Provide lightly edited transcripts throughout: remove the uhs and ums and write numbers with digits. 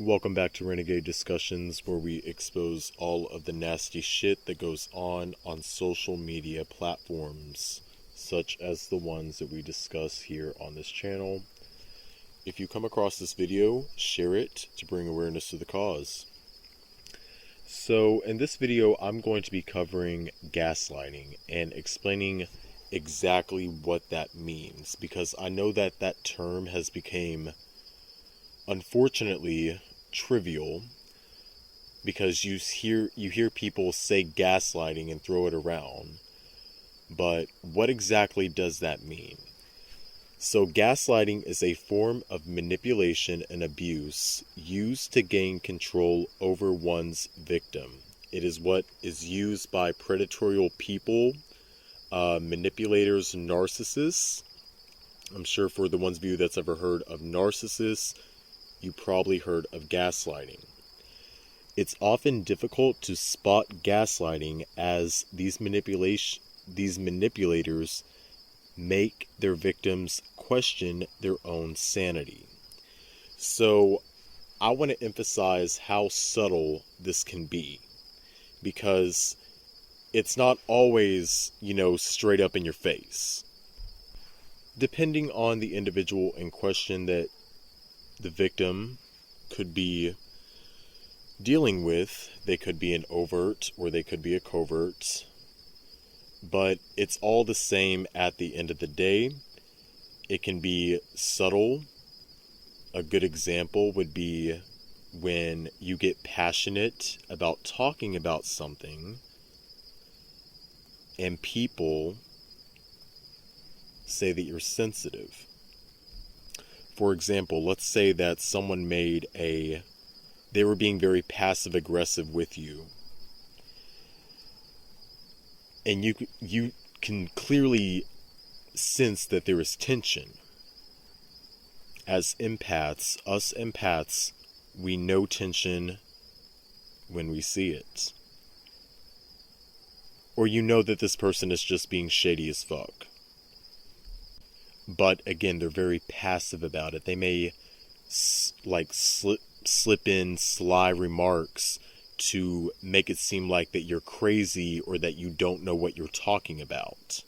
Welcome back to Renegade Discussions, where we expose all of the nasty shit that goes on social media platforms, such as the ones that we discuss here on this channel. If you come across this video, share it to bring awareness to the cause. So in this video, I'm going to be covering gaslighting and explaining exactly what that means, because I know that that term has become, unfortunately, trivial, because you hear people say gaslighting and throw it around. But what exactly does that mean? So gaslighting is a form of manipulation and abuse used to gain control over one's victim. It is what is used by predatory people, manipulators, narcissists. I'm sure for the ones of you that's ever heard of narcissists, you probably heard of gaslighting. It's often difficult to spot gaslighting, as these manipulators make their victims question their own sanity. So I want to emphasize how subtle this can be, because it's not always, straight up in your face. Depending on the individual in question that the victim could be dealing with, they could be an overt or they could be a covert, but it's all the same at the end of the day. It can be subtle. A good example would be when you get passionate about talking about something and people say that you're sensitive. For example, let's say that someone they were being very passive aggressive with you. And you can clearly sense that there is tension. As empaths, us empaths, we know tension when we see it. Or you know that this person is just being shady as fuck. But again, they're very passive about it. They may slip in sly remarks to make it seem like that you're crazy or that you don't know what you're talking about.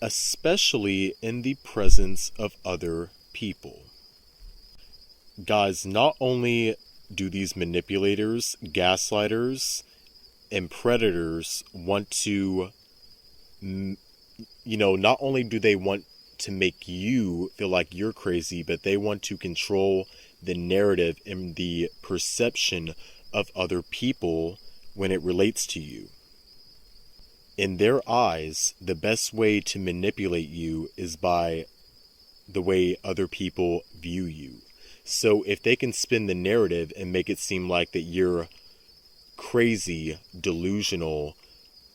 Especially in the presence of other people. Guys, not only do these manipulators, gaslighters, and predators want to, not only do they want to make you feel like you're crazy, but they want to control the narrative and the perception of other people when it relates to you. In their eyes, the best way to manipulate you is by the way other people view you. So if they can spin the narrative and make it seem like that you're crazy, delusional,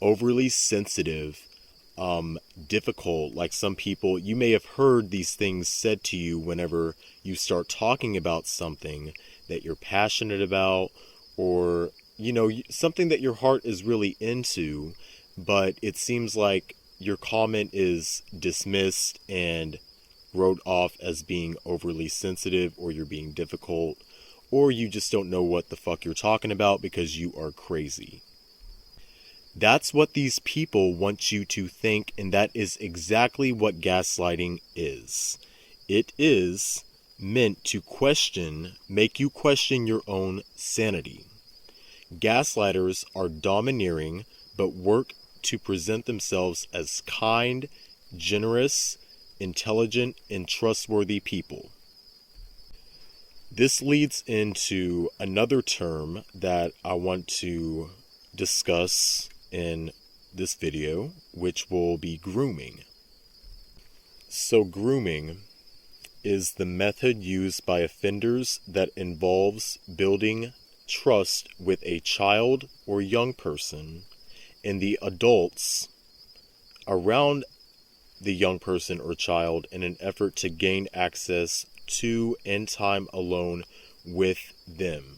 overly sensitive, difficult, like some people, you may have heard these things said to you whenever you start talking about something that you're passionate about, or something that your heart is really into, but it seems like your comment is dismissed and wrote off as being overly sensitive, or you're being difficult, or you just don't know what the fuck you're talking about because you are crazy. That's what these people want you to think, and that is exactly what gaslighting is. It is meant to make you question your own sanity. Gaslighters are domineering, but work to present themselves as kind, generous, intelligent, and trustworthy people. This leads into another term that I want to discuss in this video, which will be grooming. So grooming is the method used by offenders that involves building trust with a child or young person and the adults around the young person or child in an effort to gain access to and time alone with them.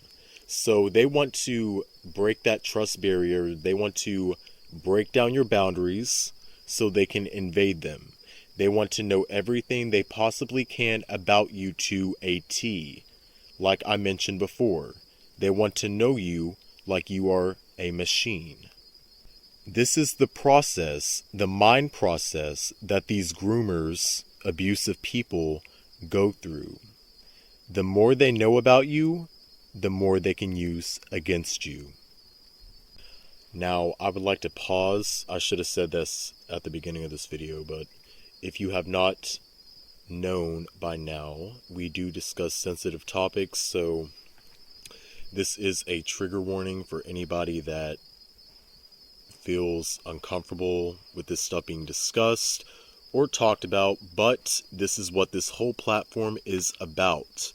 So they want to break that trust barrier. They want to break down your boundaries so they can invade them. They want to know everything they possibly can about you to a T. like I mentioned before. They want to know you like you are a machine. This is the process, the mind process, that these groomers, abusive people, go through. The more they know about you, the more they can use against you. Now, I would like to pause. I should have said this at the beginning of this video, but if you have not known by now, we do discuss sensitive topics, so this is a trigger warning for anybody that feels uncomfortable with this stuff being discussed or talked about, but this is what this whole platform is about,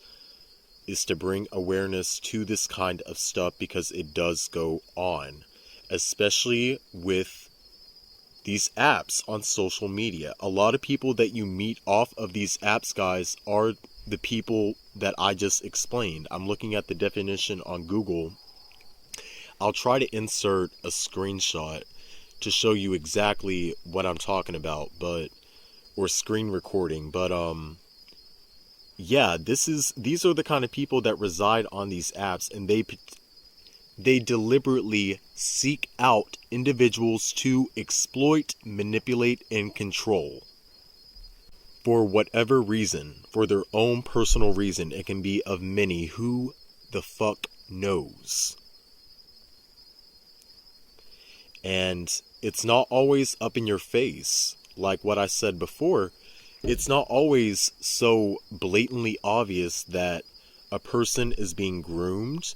is to bring awareness to this kind of stuff because it does go on, especially with these apps on social media. A lot of people that you meet off of these apps, guys, are the people that I just explained. I'm looking at the definition on Google. I'll try to insert a screenshot to show you exactly what I'm talking about, or screen recording, but yeah, these are the kind of people that reside on these apps, and they deliberately seek out individuals to exploit, manipulate, and control. For whatever reason, for their own personal reason. It can be of many. Who the fuck knows? And it's not always up in your face. Like what I said before, it's not always so blatantly obvious that a person is being groomed,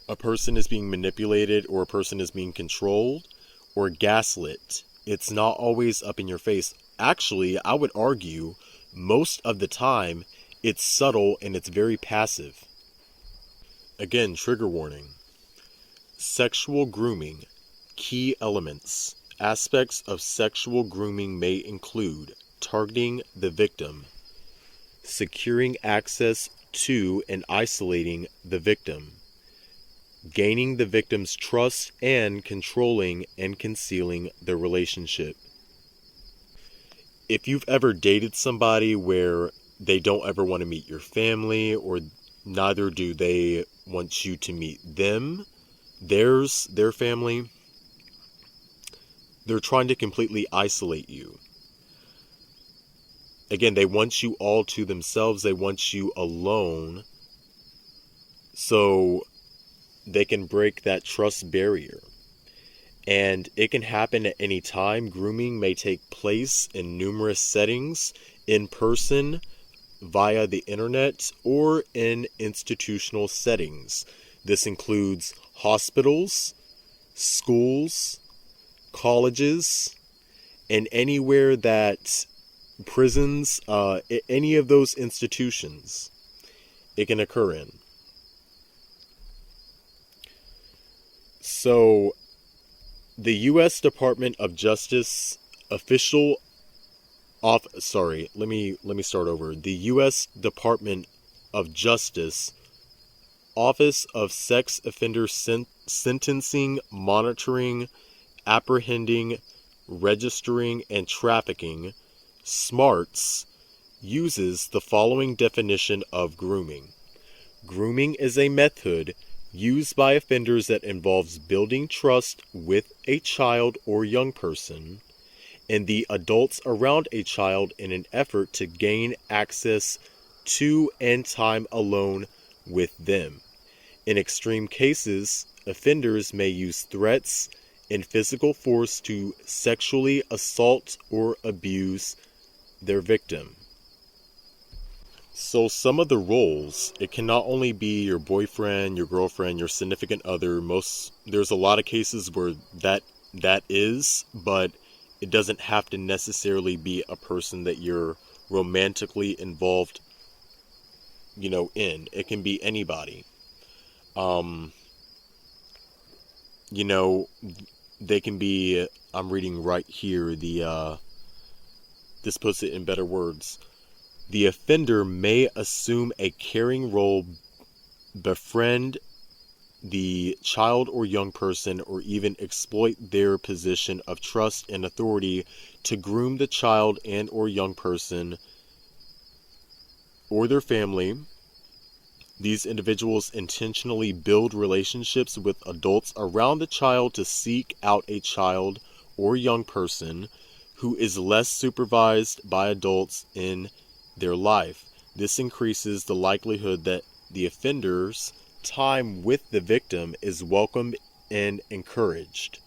a person is being manipulated, or a person is being controlled or gaslit. It's not always up in your face. Actually, I would argue most of the time it's subtle and it's very passive. Again, trigger warning. Sexual grooming. Key elements. Aspects of sexual grooming may include targeting the victim, securing access to and isolating the victim, gaining the victim's trust, and controlling and concealing the relationship. If you've ever dated somebody where they don't ever want to meet your family, or neither do they want you to meet them, their family, they're trying to completely isolate you. Again, they want you all to themselves. They want you alone so they can break that trust barrier. And it can happen at any time. Grooming may take place in numerous settings, in person, via the internet, or in institutional settings. This includes hospitals, schools, colleges, and anywhere that prisons, any of those institutions it can occur in. So, the U.S. Department of Justice official let me start over. The U.S. Department of Justice Office of Sex Offender Sentencing, Monitoring, Apprehending, Registering, and Trafficking, SMARTS, uses the following definition of grooming. Grooming is a method used by offenders that involves building trust with a child or young person and the adults around a child in an effort to gain access to and time alone with them. In extreme cases, offenders may use threats and physical force to sexually assault or abuse their victim. So some of the roles, it can not only be your boyfriend, your girlfriend, your significant other. There's a lot of cases where that is, but it doesn't have to necessarily be a person that you're romantically involved, in. It can be anybody. They can be, I'm reading right here, this puts it in better words. The offender may assume a caring role, befriend the child or young person, or even exploit their position of trust and authority to groom the child and or young person or their family These individuals intentionally build relationships with adults around the child to seek out a child or young person who is less supervised by adults in their life. This increases the likelihood that the offender's time with the victim is welcomed and encouraged.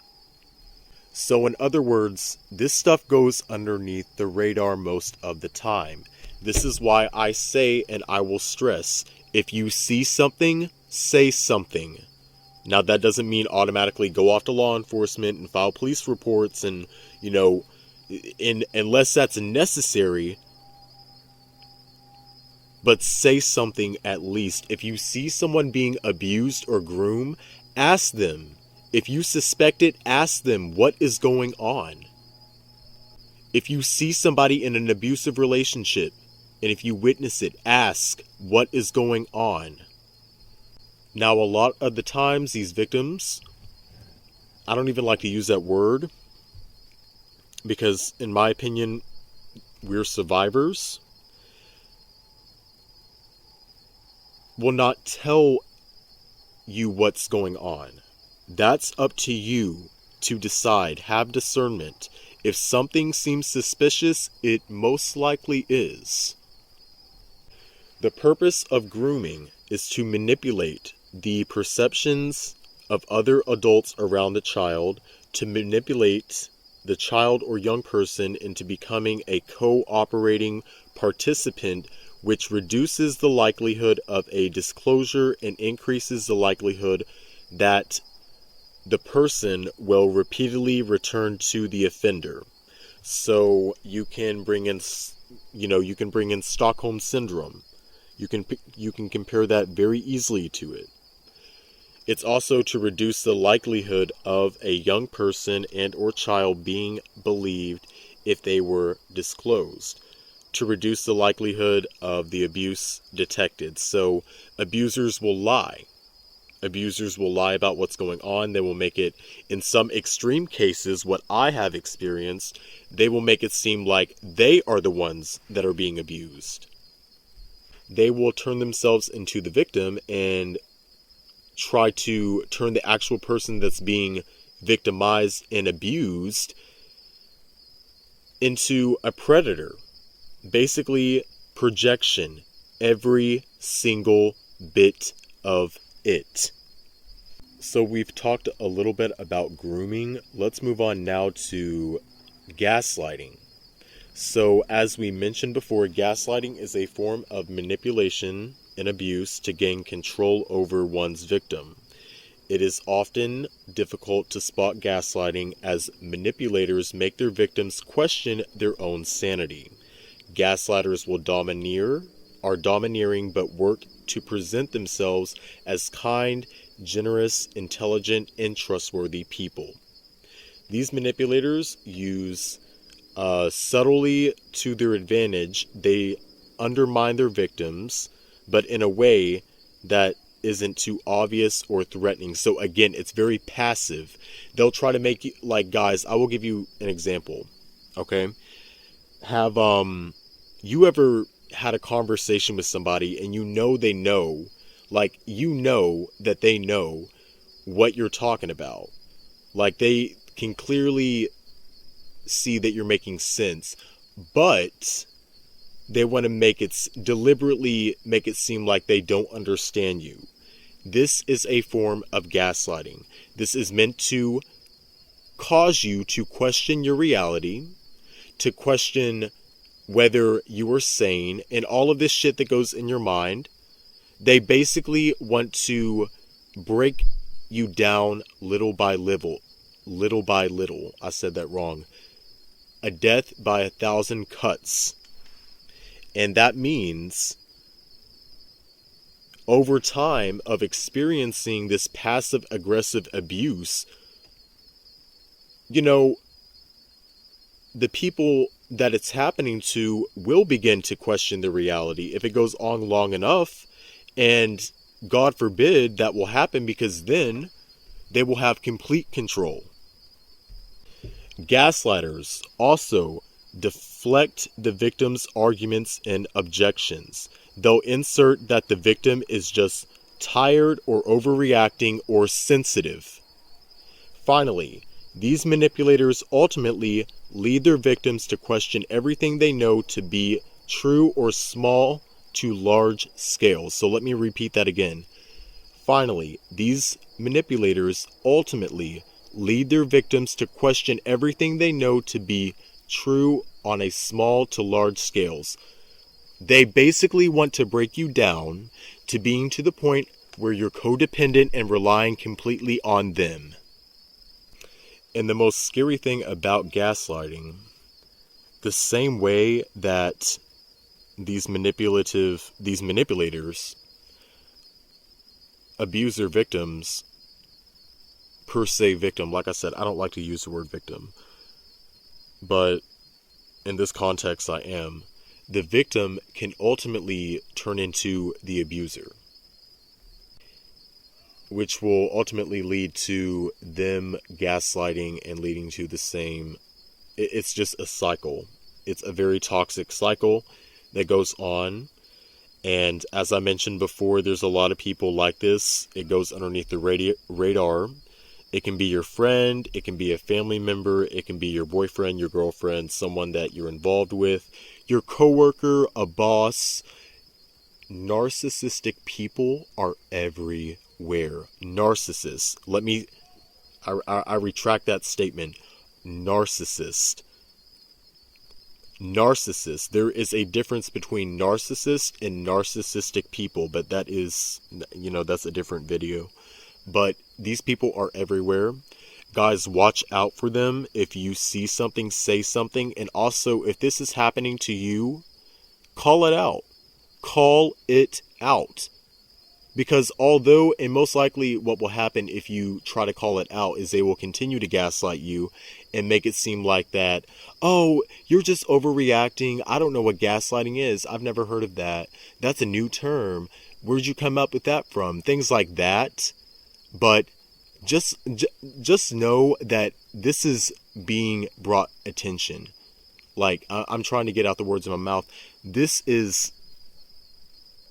So in other words, this stuff goes underneath the radar most of the time. This is why I say, and I will stress, if you see something, say something. Now that doesn't mean automatically go off to law enforcement and file police reports and, unless that's necessary, but say something at least. If you see someone being abused or groomed, ask them. If you suspect it, ask them what is going on. If you see somebody in an abusive relationship, and if you witness it, ask what is going on. Now, a lot of the times, these victims, I don't even like to use that word, because in my opinion, we're survivors, will not tell you what's going on. That's up to you to decide, have discernment. If something seems suspicious, it most likely is. The purpose of grooming is to manipulate the perceptions of other adults around the child, to manipulate the child or young person into becoming a cooperating participant, which reduces the likelihood of a disclosure and increases the likelihood that the person will repeatedly return to the offender. So you can bring in, Stockholm syndrome. You can compare that very easily to it. It's also to reduce the likelihood of a young person and or child being believed if they were disclosed, to reduce the likelihood of the abuse detected. So abusers will lie. Abusers will lie about what's going on. They will make it, in some extreme cases, what I have experienced, they will make it seem like they are the ones that are being abused. They will turn themselves into the victim and try to turn the actual person that's being victimized and abused into a predator. Basically, projection. Every single bit of it. So we've talked a little bit about grooming. Let's move on now to gaslighting. So as we mentioned before, gaslighting is a form of manipulation and abuse to gain control over one's victim. It is often difficult to spot gaslighting as manipulators make their victims question their own sanity. Gaslighters are domineering but work to present themselves as kind, generous, intelligent, and trustworthy people. These manipulators use subtly to their advantage. They undermine their victims, but in a way that isn't too obvious or threatening. So again, it's very passive. They'll try to make you, like, guys, I will give you an example. Okay? Have you ever had a conversation with somebody and they know, like, that they know what you're talking about? Like, they can clearly see that you're making sense, but they want to deliberately make it seem like they don't understand you. This is a form of gaslighting. This is meant to cause you to question your reality, to question whether you are sane, and all of this shit that goes in your mind. They basically want to break you down little by little. Little by little. I said that wrong. A death by 1,000 cuts. And that means over time of experiencing this passive aggressive abuse, the people that it's happening to will begin to question the reality if it goes on long enough. And God forbid that will happen, because then they will have complete control. Gaslighters also deflect the victim's arguments and objections. They'll insert that the victim is just tired or overreacting or sensitive. Finally, these manipulators ultimately lead their victims to question everything they know to be true or small to large scale. So let me repeat that again. Finally, these manipulators ultimately lead their victims to question everything they know to be true on a small to large scales. They basically want to break you down to being to the point where you're codependent and relying completely on them. And the most scary thing about gaslighting, the same way that these manipulators abuse their victims, per se victim, like I said, I don't like to use the word victim, but in this context I am, the victim can ultimately turn into the abuser, which will ultimately lead to them gaslighting and leading to the same. It's just a cycle. It's a very toxic cycle that goes on. And as I mentioned before, there's a lot of people like this. It goes underneath the radar. It can be your friend. It can be a family member. It can be your boyfriend, your girlfriend, someone that you're involved with, your coworker, a boss. Narcissistic people are everywhere. Narcissists. I retract that statement. Narcissist. There is a difference between narcissist and narcissistic people, but that is, that's a different video. But these people are everywhere. Guys, watch out for them. If you see something, say something. And also, if this is happening to you, call it out. Call it out. Because although, and most likely what will happen if you try to call it out is they will continue to gaslight you and make it seem like that, oh, you're just overreacting. I don't know what gaslighting is. I've never heard of that. That's a new term. Where'd you come up with that from? Things like that. But just know that this is being brought attention. Like, I'm trying to get out the words of my mouth. This is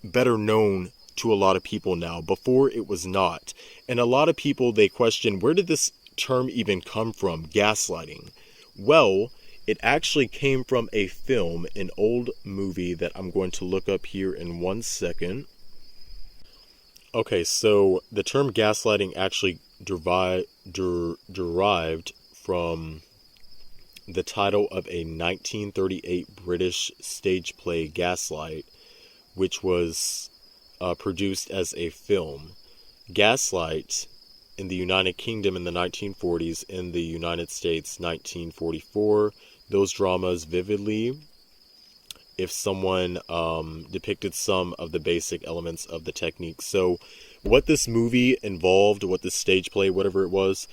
better known to a lot of people now. Before it was not. And a lot of people, they question, where did this term even come from? Gaslighting. Well, it actually came from a film, an old movie that I'm going to look up here in 1 second. Okay, so the term gaslighting actually derived from the title of a 1938 British stage play, Gaslight, which was produced as a film. Gaslight in the United Kingdom in the 1940s, in the United States 1944. Those dramas vividly, if someone depicted some of the basic elements of the technique. So what this movie involved, what this stage play, whatever it was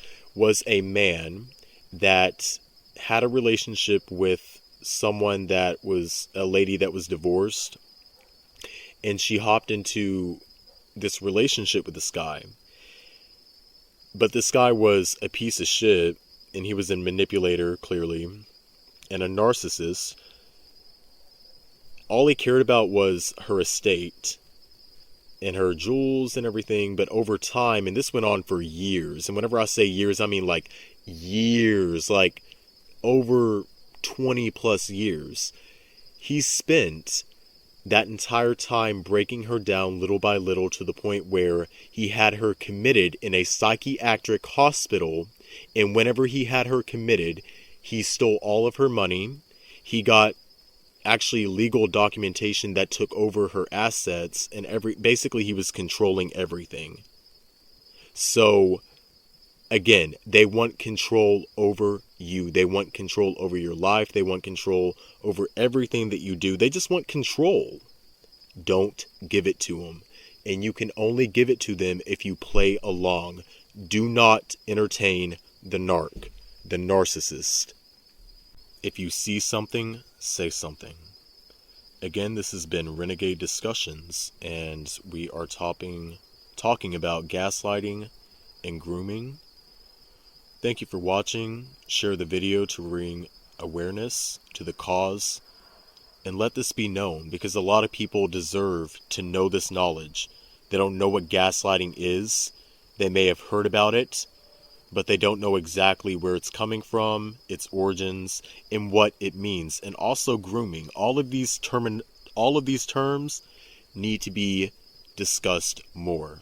a man that had a relationship with someone that was a lady that was divorced. And she hopped into this relationship with this guy. But this guy was a piece of shit, and he was a manipulator, clearly, and a narcissist. All he cared about was her estate and her jewels and everything. But over time, and this went on for years, and whenever I say years, I mean like years, like over 20 plus years, he spent that entire time breaking her down little by little to the point where he had her committed in a psychiatric hospital. And whenever he had her committed, he stole all of her money. He got actually legal documentation that took over her assets, and basically he was controlling everything. So again, they want control over you. They want control over your life. They want control over everything that you do. They just want control. Don't give it to them. And you can only give it to them if you play along. Do not entertain the narcissist. If you see something, say something. Again, this has been Renegade Discussions, and we are talking about gaslighting and grooming. Thank you for watching. Share the video to bring awareness to the cause, and let this be known, because a lot of people deserve to know this knowledge. They don't know what gaslighting is. They may have heard about it, but they don't know exactly where it's coming from, its origins, and what it means. And also grooming. All of these terms need to be discussed more.